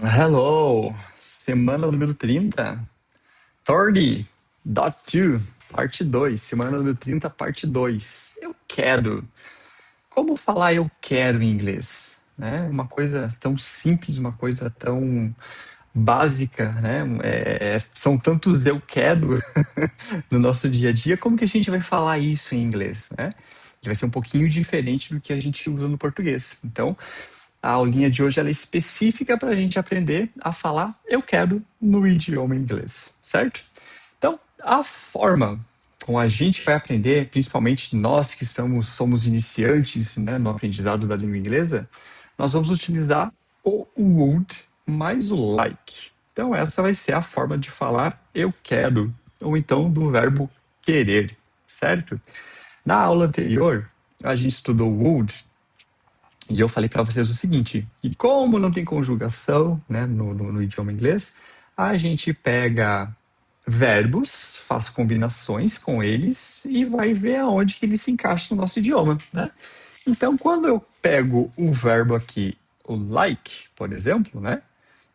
Hello! Semana número 30, 30.2, parte 2. Semana número 30, parte 2. Eu quero. Como falar eu quero em inglês? Né? Uma coisa tão simples, uma coisa tão básica, né? São tantos eu quero no nosso dia a dia, como que a gente vai falar isso em inglês, né? Que vai ser um pouquinho diferente do que a gente usa no português. Então, a aulinha de hoje ela é específica para a gente aprender a falar eu quero no idioma inglês, certo? Então, a forma como a gente vai aprender, principalmente nós que somos iniciantes, né, no aprendizado da língua inglesa, nós vamos utilizar o would mais o like. Então, essa vai ser a forma de falar eu quero, ou então do verbo querer, certo? Na aula anterior, a gente estudou would e eu falei para vocês o seguinte, que como não tem conjugação, né, no idioma inglês, a gente pega verbos, faz combinações com eles e vai ver aonde que eles se encaixam no nosso idioma, né? Então, quando eu pego o verbo aqui, o like, por exemplo, né,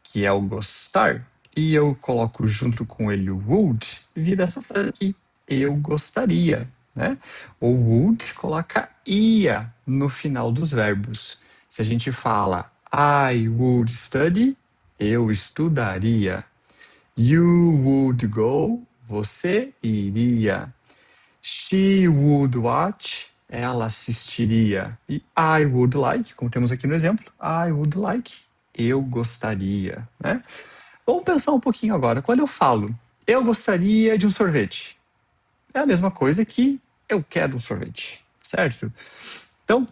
que é o gostar, e eu coloco junto com ele o would, vira essa frase aqui, eu gostaria, né? O would coloca ia no final dos verbos. Se a gente fala I would study, eu estudaria. You would go, você iria. She would watch, ela assistiria. E I would like, como temos aqui no exemplo, I would like, eu gostaria, né? Vamos pensar um pouquinho agora. Quando eu falo, eu gostaria de um sorvete, é a mesma coisa que eu quero um sorvete, certo? Então,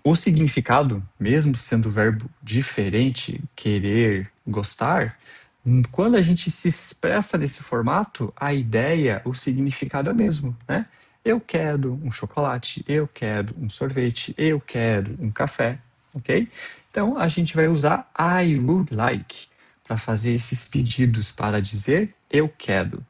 o significado, mesmo sendo o verbo diferente, querer, gostar, quando a gente se expressa nesse formato, a ideia, o significado é o mesmo, né? Eu quero um chocolate, eu quero um sorvete, eu quero um café, ok? Então a gente vai usar I would like para fazer esses pedidos para dizer eu quero.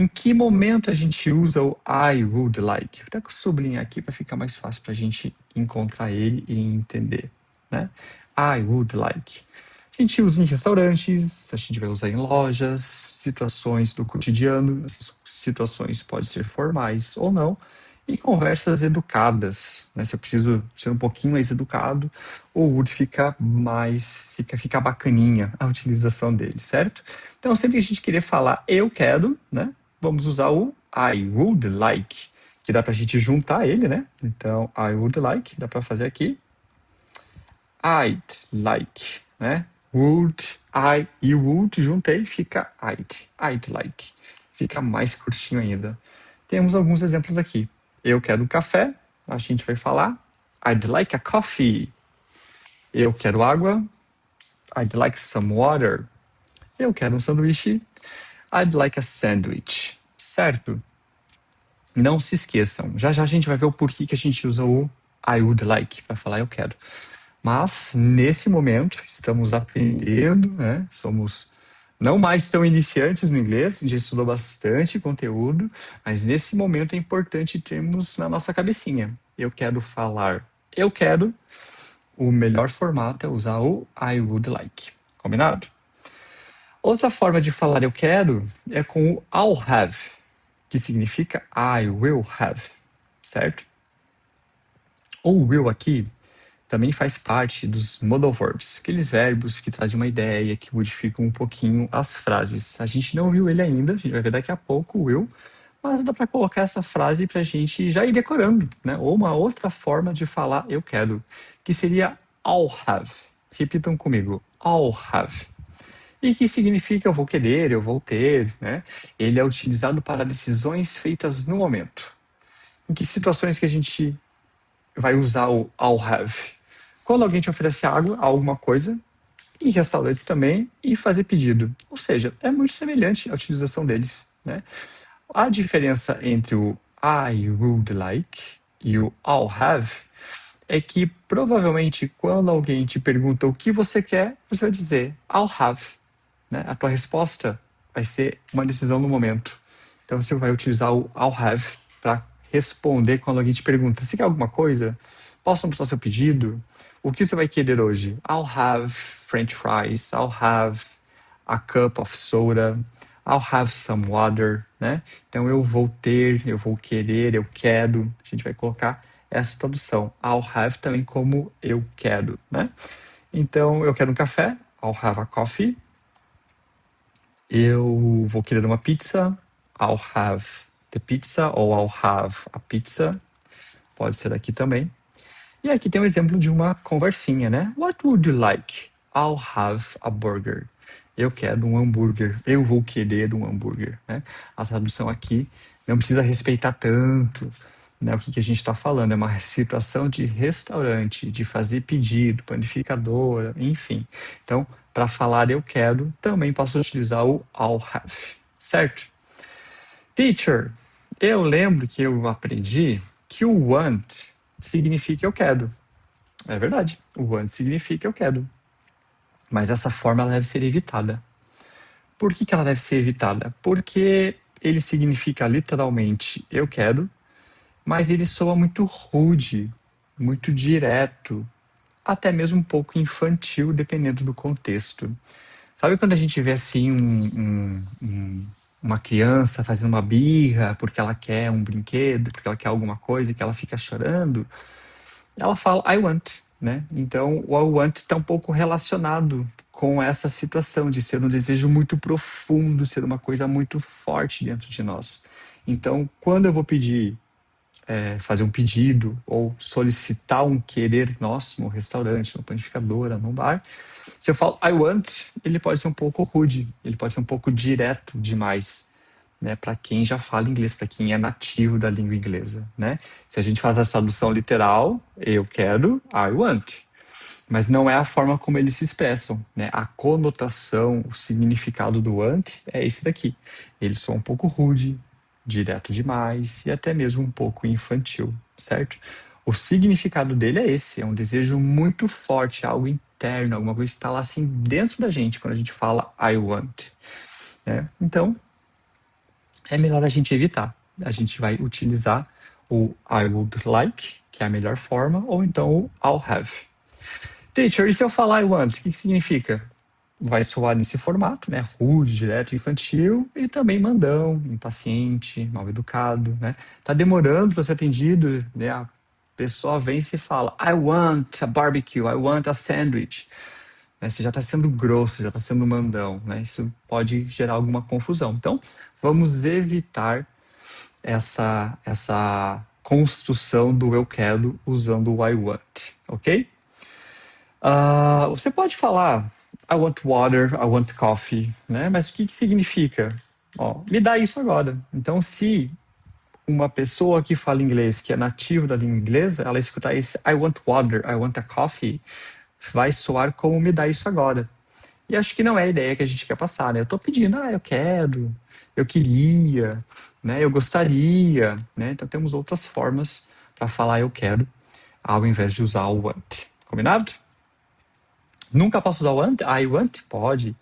Em que momento a gente usa o I would like? Vou até sublinhar aqui para ficar mais fácil para a gente encontrar ele e entender, né? I would like. A gente usa em restaurantes, a gente vai usar em lojas, situações do cotidiano, essas situações podem ser formais ou não, e conversas educadas, né? Se eu preciso ser um pouquinho mais educado, o would fica bacaninha a utilização dele, certo? Então, sempre que a gente querer falar eu quero, né? Vamos usar o I would like, que dá pra gente juntar ele, né? Então, I would like, dá pra fazer aqui. I'd like, né? Would, I e would, juntei, fica I'd like. Fica mais curtinho ainda. Temos alguns exemplos aqui. Eu quero um café, a gente vai falar I'd like a coffee. Eu quero água, I'd like some water. Eu quero um sanduíche, I'd like a sandwich. Certo? Não se esqueçam. Já já a gente vai ver o porquê que a gente usa o I would like para falar eu quero. Mas, nesse momento, estamos aprendendo, né? Somos não mais tão iniciantes no inglês, a gente já estudou bastante conteúdo, mas nesse momento é importante termos na nossa cabecinha. Eu quero falar eu quero, o melhor formato é usar o I would like. Combinado? Outra forma de falar eu quero é com o I'll have, que significa I will have, certo? O will aqui também faz parte dos modal verbs, aqueles verbos que trazem uma ideia, que modificam um pouquinho as frases. A gente não viu ele ainda, a gente vai ver daqui a pouco o will, mas dá para colocar essa frase para a gente já ir decorando, né? Ou uma outra forma de falar eu quero, que seria I'll have. Repitam comigo, I'll have. E que significa eu vou querer, eu vou ter, né? Ele é utilizado para decisões feitas no momento. Em que situações que a gente vai usar o I'll have? Quando alguém te oferece água, alguma coisa, em restaurantes também, e fazer pedido. Ou seja, é muito semelhante a utilização deles, né? A diferença entre o I would like e o I'll have é que provavelmente quando alguém te pergunta o que você quer, você vai dizer I'll have, né? A tua resposta vai ser uma decisão no momento. Então você vai utilizar o I'll have para responder quando alguém te pergunta: você quer alguma coisa? Posso anotar seu pedido? O que você vai querer hoje? I'll have French fries. I'll have a cup of soda. I'll have some water, né? Então eu vou ter, eu vou querer, eu quero. A gente vai colocar essa tradução. I'll have também como eu quero, né? Então eu quero um café. I'll have a coffee. Eu vou querer uma pizza. I'll have the pizza ou I'll have a pizza. Pode ser aqui também. E aqui tem um exemplo de uma conversinha, né? What would you like? I'll have a burger. Eu quero um hambúrguer. Eu vou querer um hambúrguer, né? A tradução aqui não precisa respeitar tanto, né, o que a gente está falando. É uma situação de restaurante, de fazer pedido, panificadora, enfim. Então, para falar eu quero, também posso utilizar o I'll have, certo? Teacher, eu lembro que eu aprendi que o want significa eu quero. É verdade, o want significa eu quero. Mas essa forma ela deve ser evitada. Por que ela deve ser evitada? Porque ele significa literalmente eu quero, mas ele soa muito rude, muito direto, até mesmo um pouco infantil, dependendo do contexto. Sabe quando a gente vê assim uma criança fazendo uma birra porque ela quer um brinquedo, porque ela quer alguma coisa, que ela fica chorando? Ela fala I want, né? Então o I want está um pouco relacionado com essa situação de ser um desejo muito profundo, ser uma coisa muito forte dentro de nós. Então, quando eu vou pedir, fazer um pedido ou solicitar um querer nosso no restaurante, no panificadora, no bar, se eu falo I want, ele pode ser um pouco rude, ele pode ser um pouco direto demais, né, para quem já fala inglês, para quem é nativo da língua inglesa, né? Se a gente faz a tradução literal, eu quero, I want. Mas não é a forma como eles se expressam, né? A conotação, o significado do want é esse daqui. Ele soa um pouco rude, direto demais e até mesmo um pouco infantil, certo? O significado dele é esse, é um desejo muito forte, algo interno, alguma coisa que está lá assim dentro da gente quando a gente fala I want, né? Então, é melhor a gente evitar. A gente vai utilizar o I would like, que é a melhor forma, ou então o I'll have. Teacher, e se eu falar I want, o que significa? Vai soar nesse formato, né? Rude, direto, infantil e também mandão, impaciente, mal educado, né? Tá demorando para ser atendido, né? A pessoa vem e se fala I want a barbecue, I want a sandwich. Né? Você já está sendo grosso, já está sendo mandão, né? Isso pode gerar alguma confusão. Então, vamos evitar essa construção do eu quero usando o I want, ok? Você pode falar I want water, I want coffee, né? Mas o que significa? Ó, me dá isso agora. Então, se uma pessoa que fala inglês, que é nativo da língua inglesa, ela escutar esse I want water, I want a coffee, vai soar como me dá isso agora. E acho que não é a ideia que a gente quer passar, né? Eu tô pedindo, eu quero, eu queria, né? Eu gostaria, né? Então temos outras formas para falar eu quero, ao invés de usar o want. Combinado? Nunca posso usar o want? I want? Pode.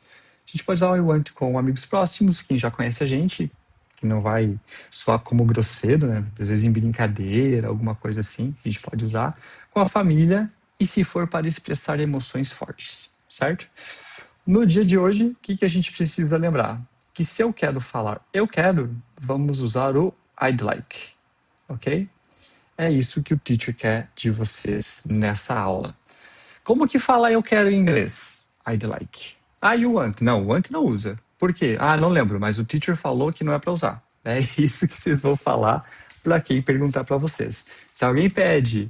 A gente pode usar o I want com amigos próximos, quem já conhece a gente, que não vai soar como grosseiro, né? Às vezes em brincadeira, alguma coisa assim, a gente pode usar com a família e se for para expressar emoções fortes, certo? No dia de hoje, o que a gente precisa lembrar? Que se eu quero falar eu quero, vamos usar o I'd like, ok? É isso que o teacher quer de vocês nessa aula. Como que fala eu quero em inglês? I'd like. You want. Não, want não usa. Por quê? Não lembro, mas o teacher falou que não é para usar. É isso que vocês vão falar para quem perguntar para vocês. Se alguém pede,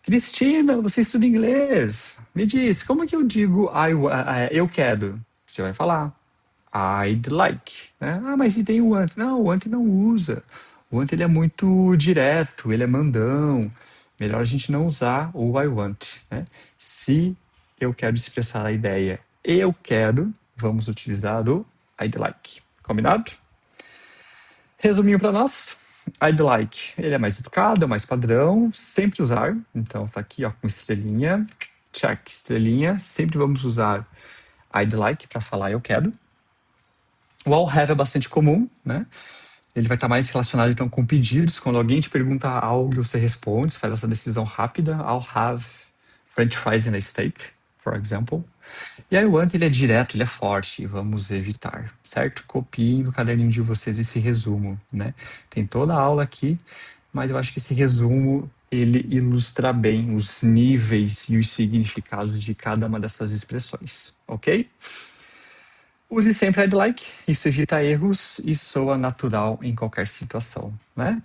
Cristina, você estuda inglês, me diz, como que eu digo eu quero? Você vai falar I'd like, né? Mas e tem o want? Não, o want não usa. O want ele é muito direto, ele é mandão. Melhor a gente não usar o I want, né? Se eu quero expressar a ideia eu quero, vamos utilizar o I'd like. Combinado? Resuminho para nós. I'd like, ele é mais educado, é mais padrão, sempre usar. Então tá aqui, ó, com estrelinha, check, estrelinha. Sempre vamos usar I'd like para falar eu quero. O I'll have é bastante comum, né? Ele vai estar mais relacionado então com pedidos. Quando alguém te pergunta algo, você responde, você faz essa decisão rápida. I'll have French fries and a steak, for example. E aí o want ele é direto, ele é forte, vamos evitar, certo? Copiem no caderninho de vocês esse resumo, né? Tem toda a aula aqui, mas eu acho que esse resumo ele ilustra bem os níveis e os significados de cada uma dessas expressões, ok? Use sempre I'd like, isso evita erros e soa natural em qualquer situação, né?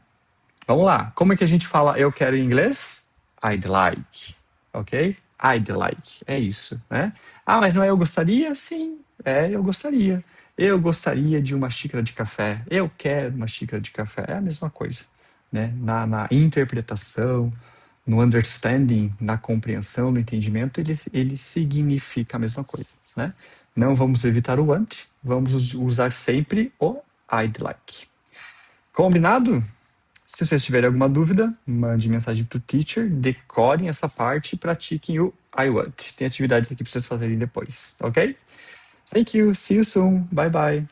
Vamos lá, como é que a gente fala eu quero em inglês? I'd like, ok? I'd like, é isso, né? Ah, mas não é eu gostaria? Sim, é eu gostaria. Eu gostaria de uma xícara de café. Eu quero uma xícara de café. É a mesma coisa, né? Na interpretação, no understanding, na compreensão, no entendimento, ele significa a mesma coisa, né? Não vamos evitar o want, vamos usar sempre o I'd like. Combinado? Se vocês tiverem alguma dúvida, mande mensagem para o teacher, decorem essa parte e pratiquem o I want. Tem atividades aqui para vocês fazerem depois, ok? Thank you. See you soon. Bye bye.